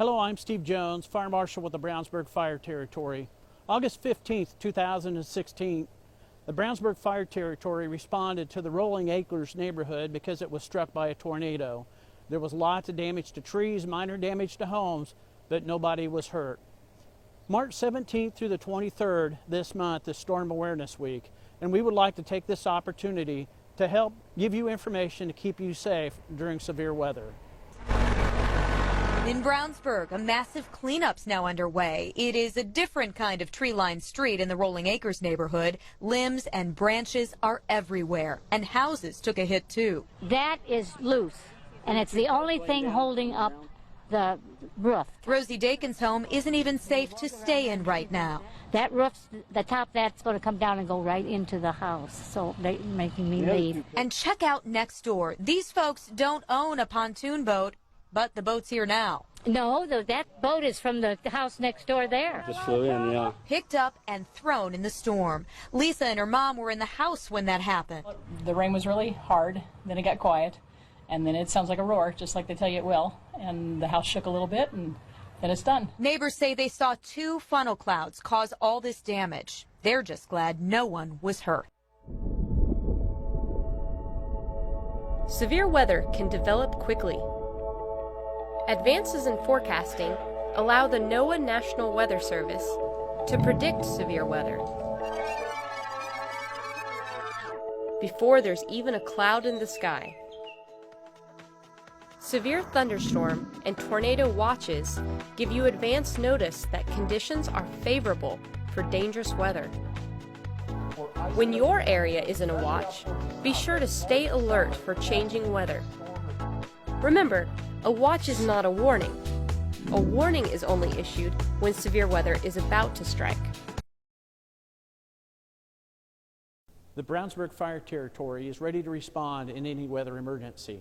Hello, I'm Steve Jones, Fire Marshal with the Brownsburg Fire Territory. August 15th, 2016, the Brownsburg Fire Territory responded to the Rolling Acres neighborhood because it was struck by a tornado. There was lots of damage to trees, minor damage to homes, but nobody was hurt. March 17th through the 23rd this month is Storm Awareness Week, and we would like to take this opportunity to help give you information to keep you safe during severe weather. In Brownsburg, a massive cleanup's now underway. It is a different kind of tree-lined street in the Rolling Acres neighborhood. Limbs and branches are everywhere, and houses took a hit too. That is loose, and it's the only thing holding up the roof. Rosie Dakin's home isn't even safe to stay in right now. That roof, the top, that's going to come down and go right into the house, so they're making me leave. And check out next door. These folks don't own a pontoon boat, but the boat's here now. No, that boat is from the house next door there. Just flew in, yeah. Picked up and thrown in the storm. Lisa and her mom were in the house when that happened. The rain was really hard, then it got quiet, and then it sounds like a roar, just like they tell you it will. And the house shook a little bit, and then it's done. Neighbors say they saw 2 funnel clouds cause all this damage. They're just glad no one was hurt. Severe weather can develop quickly. Advances in forecasting allow the NOAA National Weather Service to predict severe weather before there's even a cloud in the sky. Severe thunderstorm and tornado watches give you advance notice that conditions are favorable for dangerous weather. When your area is in a watch, be sure to stay alert for changing weather. Remember, a watch is not a warning. A warning is only issued when severe weather is about to strike. The Brownsburg Fire Territory is ready to respond in any weather emergency.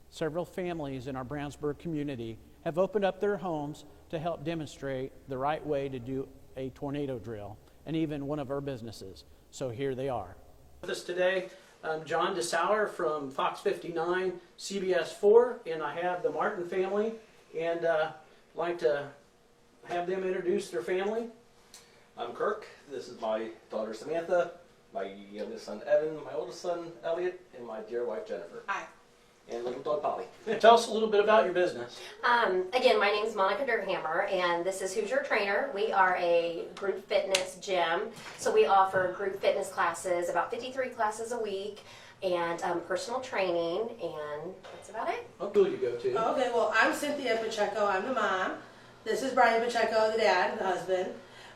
Several families in our Brownsburg community have opened up their homes to help demonstrate the right way to do a tornado drill, and even one of our businesses. So here they are. With us today, John DeSauer from Fox 59, CBS 4, and I have the Martin family, and I'd like to have them introduce their family. I'm Kirk. This is my daughter Samantha, my youngest son Evan, my oldest son Elliot, and my dear wife Jennifer. Hi. And little dog Polly. Tell us a little bit about your business. Again, my name is Monica Durhammer, and this is Who's Your Trainer. We are a group fitness gym, so we offer group fitness classes, about 53 classes a week, and personal training, and that's about it. What school do you go to? Okay, well, I'm Cynthia Pacheco. I'm the mom. This is Brian Pacheco, the dad, the husband.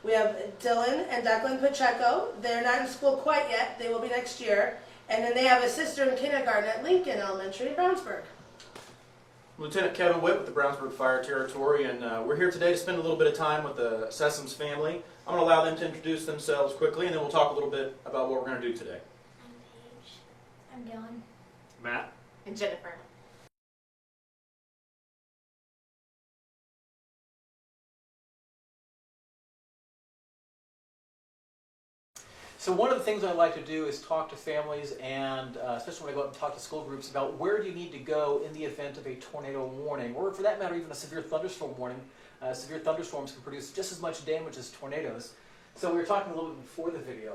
We have Dylan and Declan Pacheco. They're not in school quite yet. They will be next year. And then they have a sister in kindergarten at Lincoln Elementary in Brownsburg. Lieutenant Kevin Witt with the Brownsburg Fire Territory, and we're here today to spend a little bit of time with the Sessoms family. I'm going to allow them to introduce themselves quickly, and then we'll talk a little bit about what we're going to do today. I'm Dylan. Matt. And Jennifer. So one of the things I like to do is talk to families, and especially when I go out and talk to school groups, about where do you need to go in the event of a tornado warning, or for that matter even a severe thunderstorm warning. Severe thunderstorms can produce just as much damage as tornadoes. So we were talking a little bit before the video.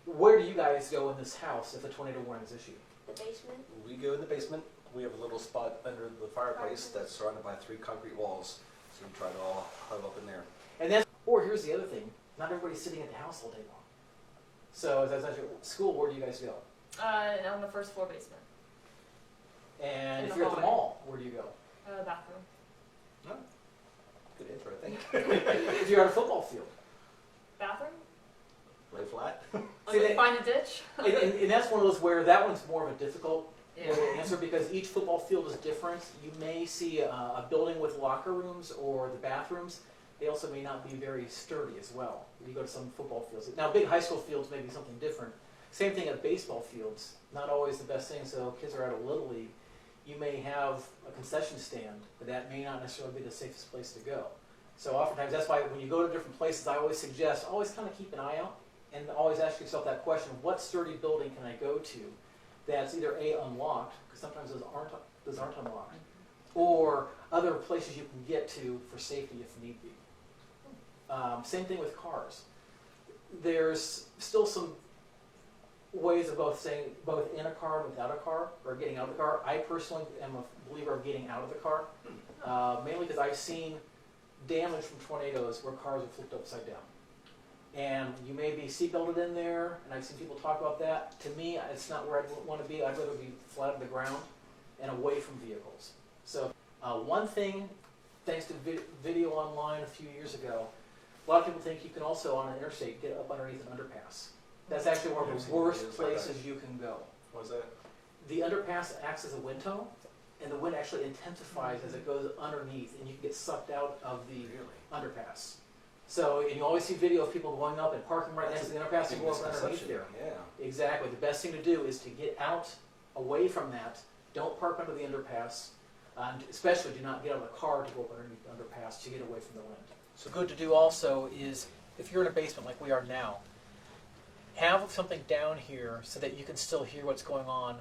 Where do you guys go in this house if a tornado warning is issued? The basement. We go in the basement. We have a little spot under the fireplace that's surrounded by 3 concrete walls, so we try to all huddle up in there. And then, or here's the other thing, not everybody's sitting at the house all day long. So as I said, school, where do you guys go? On the first floor basement. And In if the you're at the hallway. mall, where do you go? Bathroom. Oh, good answer, I think. If you're at a football field. Bathroom? Lay flat. Find a ditch. and that's one of those where that one's more of a difficult answer, because each football field is different. You may see a building with locker rooms or the bathrooms. They also may not be very sturdy as well. You go to some football fields. Now, big high school fields may be something different. Same thing at baseball fields. Not always the best thing. So kids are at a Little League. You may have a concession stand, but that may not necessarily be the safest place to go. So oftentimes, that's why when you go to different places, I always suggest always kind of keep an eye out and always ask yourself that question: what sturdy building can I go to that's either A, unlocked, because sometimes those aren't unlocked, or other places you can get to for safety if need be. Same thing with cars. There's still some ways of both staying both in a car and without a car, or getting out of the car. I personally am a believer of getting out of the car, mainly because I've seen damage from tornadoes where cars are flipped upside down. And you may be seatbelted in there, and I've seen people talk about that. To me, it's not where I'd want to be. I'd rather be flat on the ground and away from vehicles. So one thing, thanks to video online a few years ago, a lot of people think you can also, on an interstate, get up underneath an underpass. That's actually one of the worst places you can go. What's that? The underpass acts as a wind tunnel, and the wind actually intensifies as it goes underneath, and you can get sucked out of the underpass. So, and you always see video of people going up and parking right next to the underpass and going up underneath there. Yeah. Exactly. The best thing to do is to get out, away from that. Don't park under the underpass, and especially do not get out of the car to go up underneath the underpass to get away from the wind. So good to do also is, if you're in a basement like we are now, have something down here so that you can still hear what's going on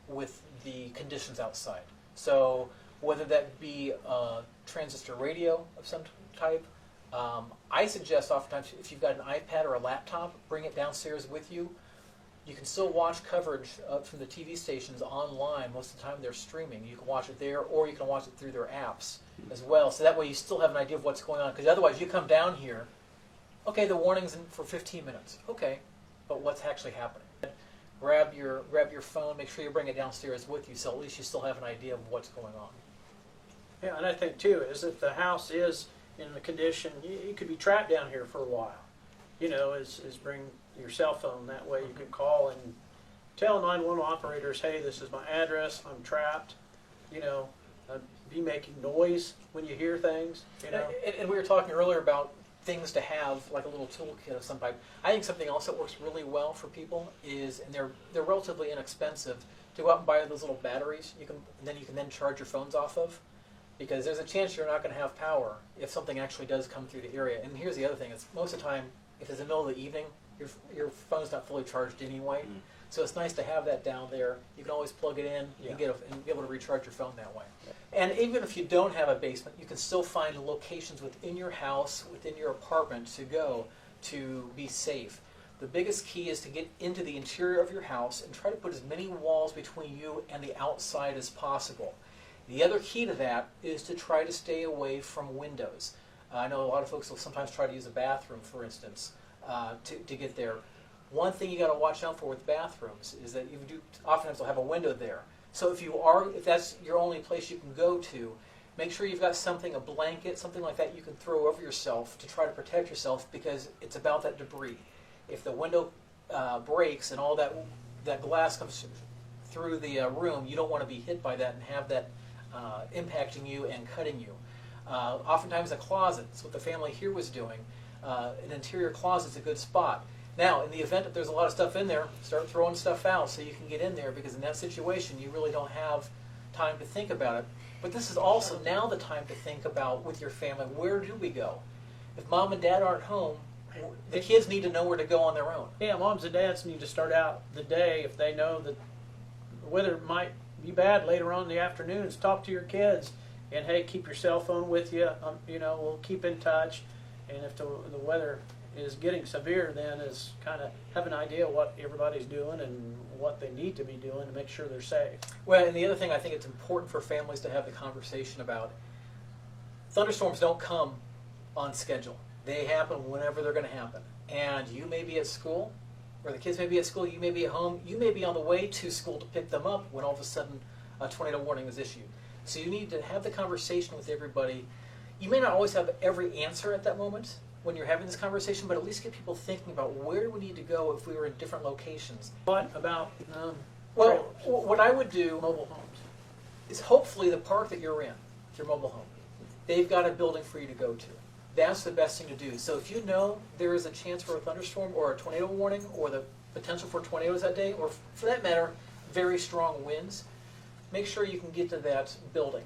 with the conditions outside. So whether that be a transistor radio of some type, I suggest oftentimes if you've got an iPad or a laptop, bring it downstairs with you. You can still watch coverage from the TV stations online. Most of the time they're streaming. You can watch it there, or you can watch it through their apps as well. So that way you still have an idea of what's going on. Because otherwise you come down here, okay, the warning's in for 15 minutes. Okay, but what's actually happening? Grab your phone, make sure you bring it downstairs with you, so at least you still have an idea of what's going on. Yeah, and I think too is if the house is in the condition, you could be trapped down here for a while. You know, is bring your cell phone. That way you can call and tell 911 operators, hey, this is my address, I'm trapped. You know, be making noise when you hear things. You know, and we were talking earlier about things to have, like a little toolkit of some type. I think something else that works really well for people is, and they're relatively inexpensive, to go out and buy those little batteries. You can then charge your phones off of, because there's a chance you're not going to have power if something actually does come through the area. And here's the other thing: it's most of the time, if it's the middle of the evening, your phone's not fully charged anyway. Mm. So it's nice to have that down there. You can always plug it in and be able to recharge your phone that way. Yeah. And even if you don't have a basement, you can still find locations within your house, within your apartment to go to be safe. The biggest key is to get into the interior of your house and try to put as many walls between you and the outside as possible. The other key to that is to try to stay away from windows. I know a lot of folks will sometimes try to use a bathroom, for instance, to get there. One thing you got to watch out for with bathrooms is that oftentimes they'll have a window there. So if that's your only place you can go to, make sure you've got something, a blanket, something like that you can throw over yourself to try to protect yourself, because it's about that debris. If the window breaks and all that glass comes through the room, you don't want to be hit by that and have that impacting you and cutting you. Oftentimes a closet, that's what the family here was doing. An interior closet is a good spot. Now, in the event that there's a lot of stuff in there, start throwing stuff out so you can get in there, because in that situation you really don't have time to think about it. But this is also now the time to think about with your family, where do we go? If mom and dad aren't home, the kids need to know where to go on their own. Yeah, moms and dads need to start out the day, if they know that the weather might be bad later on in the afternoons, talk to your kids and, hey, keep your cell phone with you. You know, we'll keep in touch. And if the weather is getting severe, then is kind of have an idea what everybody's doing and what they need to be doing to make sure they're safe. Well, and the other thing I think it's important for families to have the conversation about, thunderstorms don't come on schedule. They happen whenever they're going to happen. And you may be at school, or the kids may be at school, you may be at home, you may be on the way to school to pick them up when all of a sudden a tornado warning is issued. So you need to have the conversation with everybody. You may not always have every answer at that moment when you're having this conversation, but at least get people thinking about where we need to go if we were in different locations. What about well, what I would do mobile homes is hopefully the park that you're in, your mobile home, they've got a building for you to go to. That's the best thing to do. So if you know there is a chance for a thunderstorm or a tornado warning or the potential for tornadoes that day, or for that matter, very strong winds, make sure you can get to that building.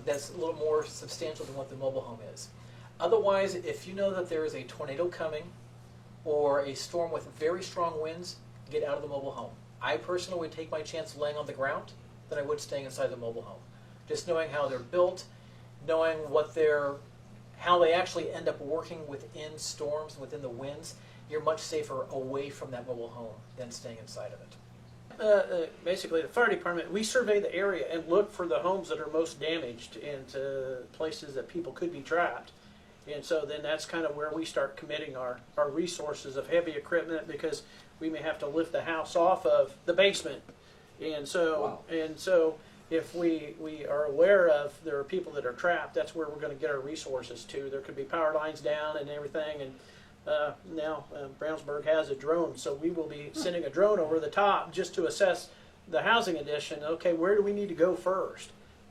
That's a little more substantial than what the mobile home is. Otherwise, if you know that there is a tornado coming or a storm with very strong winds, get out of the mobile home. I personally would take my chance laying on the ground than I would staying inside the mobile home. just knowing how they're built, knowing how they actually end up working within storms, within the winds, you're much safer away from that mobile home than staying inside of it. Basically, the fire department, we survey the area and look for the homes that are most damaged and places that people could be trapped. And so then that's kind of where we start committing our resources of heavy equipment, because we may have to lift the house off of the basement. And so, if we are aware of there are people that are trapped, that's where we're going to get our resources to. There could be power lines down and everything, and now Brownsburg has a drone, so we will be sending a drone over the top just to assess the housing addition. Okay, where do we need to go first?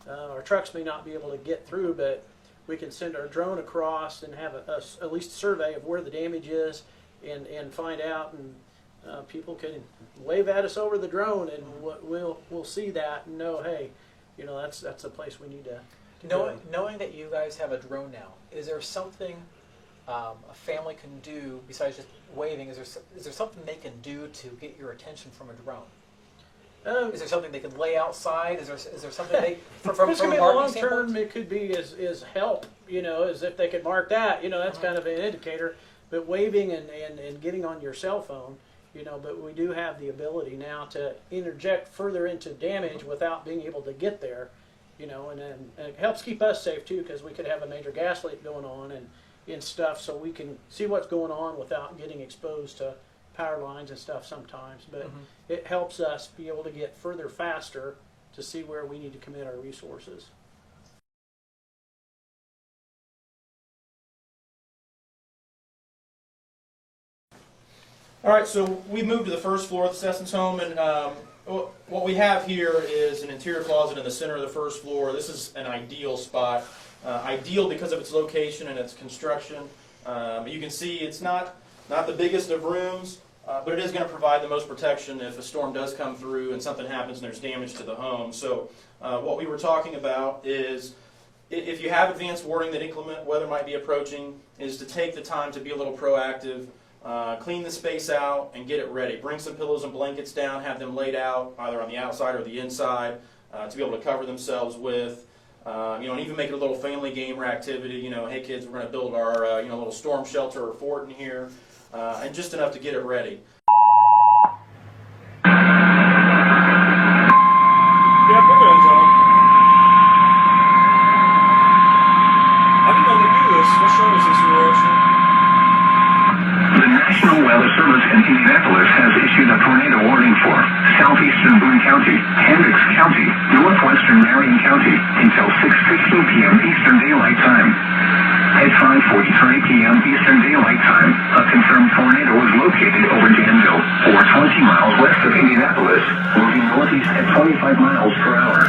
Our trucks may not be able to get through, but we can send our drone across and have at least a survey of where the damage is and find out, and people can wave at us over the drone, and we'll see that and know, hey, that's a place we need to Knowing that you guys have a drone now, is there something a family can do besides just waving? Is there something they can do to get your attention from a drone? Is there something they can lay outside? Is there something from a long term? It could be is help. As if they could mark that. That's kind of an indicator. But waving and getting on your cell phone. But we do have the ability now to interject further into damage without being able to get there. And it helps keep us safe too, because we could have a major gas leak going on and stuff, so we can see what's going on without getting exposed to power lines and stuff sometimes. But it helps us be able to get further faster to see where we need to commit our resources. All right, so we moved to the first floor of the Sessons home, and what we have here is an interior closet in the center of the first floor. This is an ideal spot, ideal because of its location and its construction. You can see it's not the biggest of rooms, but it is going to provide the most protection if a storm does come through and something happens and there's damage to the home. So what we were talking about is, if you have advanced warning that inclement weather might be approaching, is to take the time to be a little proactive. Clean the space out and get it ready. Bring some pillows and blankets down, have them laid out either on the outside or the inside to be able to cover themselves with. And even make it a little family game or activity. Hey kids, we're going to build our little storm shelter or fort in here, and just enough to get it ready. Yeah, we're going to tell them. I didn't know they do this. What show is this you're watching? The National Weather Service in Indianapolis has issued a tornado warning for southeastern Boone County, Hendricks County, northwestern Marion County until 6:15 p.m. Eastern Daylight Time. At 5:43 p.m. Eastern Daylight Time, a confirmed tornado was located over Danville, or 20 miles west of Indianapolis, moving northeast at 25 miles per hour.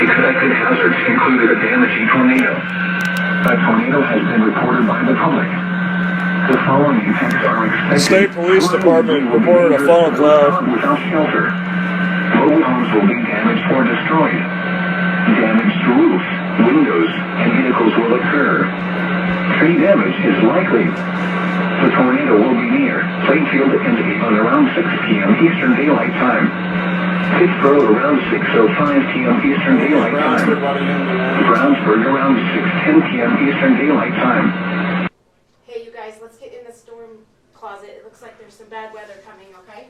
Expected hazards included a damaging tornado. A tornado has been reported by the public. The following effects are expected. The State Police Department reported a fallen cloud. Without shelter. Mobile homes will be damaged or destroyed. Damage to roofs, windows, and vehicles will occur. Tree damage is likely. The tornado will be near Plainfield, Kentucky on around 6 p.m. Eastern Daylight Time. Pittsburgh around 6:05 p.m. Eastern Daylight Time. Brownsburg around 6:10 p.m. Eastern Daylight Time. Hey, you guys, let's get in the storm closet. It looks like there's some bad weather coming, okay?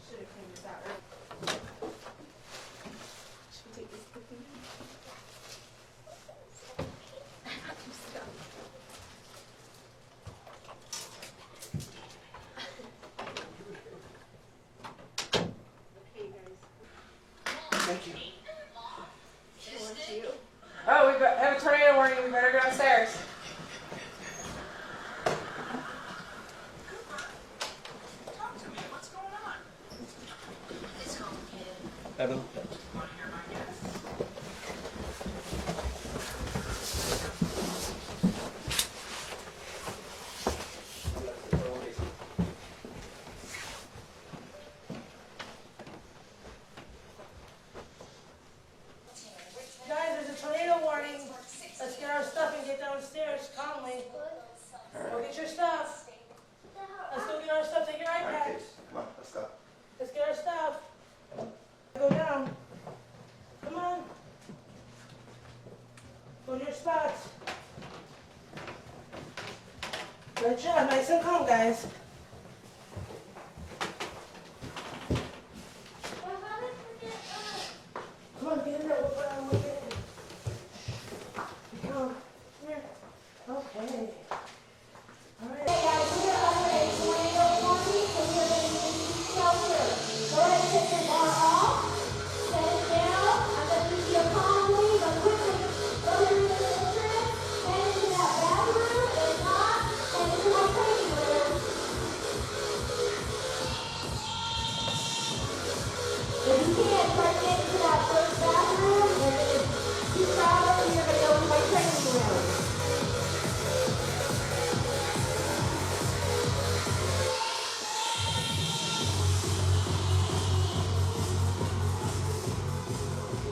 Should have cleaned this out, right? Should we take this with me? Thank you. Oh, we have a tornado warning. We better go downstairs. Evan. Guys, there's a tornado warning. Let's get our stuff and get downstairs calmly. Go get your stuff. spots. Good job, nice and calm, guys. Come on, get in there. We'll get in. Come on. Here. Okay. All right. Hey guys, we're going to offer a tornado warning, so we're going to need shelter. Go ahead and take your bar off. Set it down. I'm going to need you calmly, but quickly go to the entrance, head into that bathroom, if not, head into my training room. If you can't try to get into that first bathroom, and if it's too crowded, you're going to go into my training room.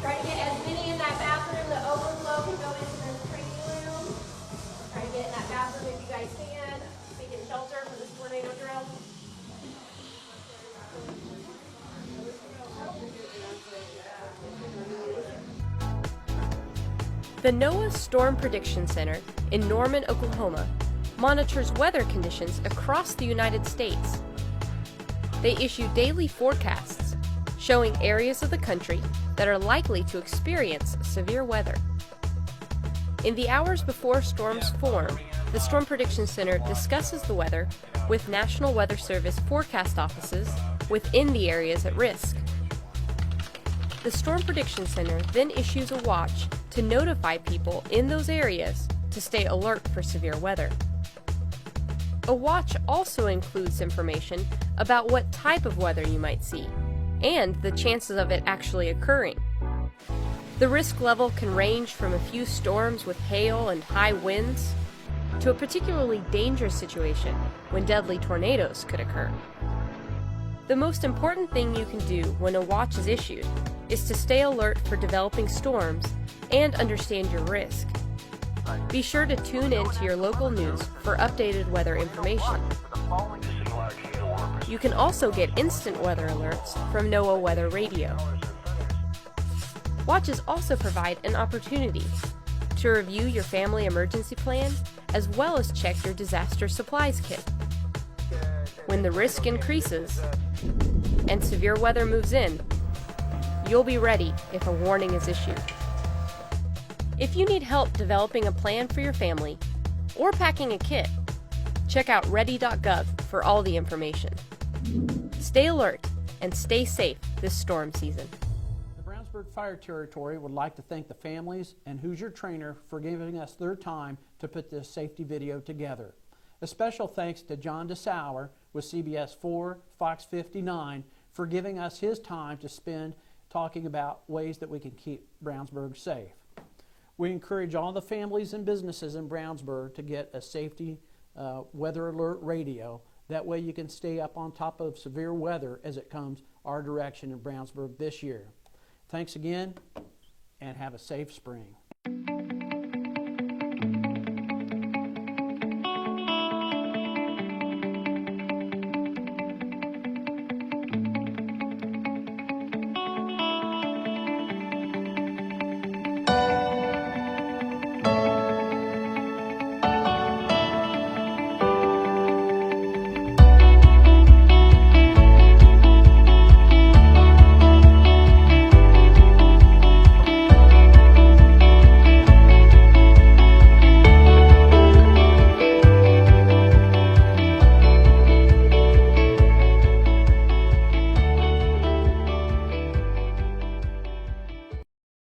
Try to get as many in that bathroom. The overflow can go into the training room. Try to get in that bathroom if you guys can. Taking shelter for this tornado drill. The NOAA Storm Prediction Center in Norman, Oklahoma, monitors weather conditions across the United States. They issue daily forecasts showing areas of the country that are likely to experience severe weather. In the hours before storms form, the Storm Prediction Center discusses the weather with National Weather Service forecast offices within the areas at risk. The Storm Prediction Center then issues a watch to notify people in those areas to stay alert for severe weather. A watch also includes information about what type of weather you might see and the chances of it actually occurring. The risk level can range from a few storms with hail and high winds to a particularly dangerous situation when deadly tornadoes could occur. The most important thing you can do when a watch is issued is to stay alert for developing storms and understand your risk. Be sure to tune in to your local news for updated weather information. You can also get instant weather alerts from NOAA Weather Radio. Watches also provide an opportunity to review your family emergency plan as well as check your disaster supplies kit. When the risk increases and severe weather moves in, you'll be ready if a warning is issued. If you need help developing a plan for your family or packing a kit, check out ready.gov for all the information. Stay alert and stay safe this storm season. The Brownsburg Fire Territory would like to thank the families and Hoosier Trainer for giving us their time to put this safety video together. A special thanks to John DeSauer with CBS 4, Fox 59 for giving us his time to spend talking about ways that we can keep Brownsburg safe. We encourage all the families and businesses in Brownsburg to get a safety weather alert radio. That way you can stay up on top of severe weather as it comes our direction in Brownsburg this year. Thanks again, and have a safe spring.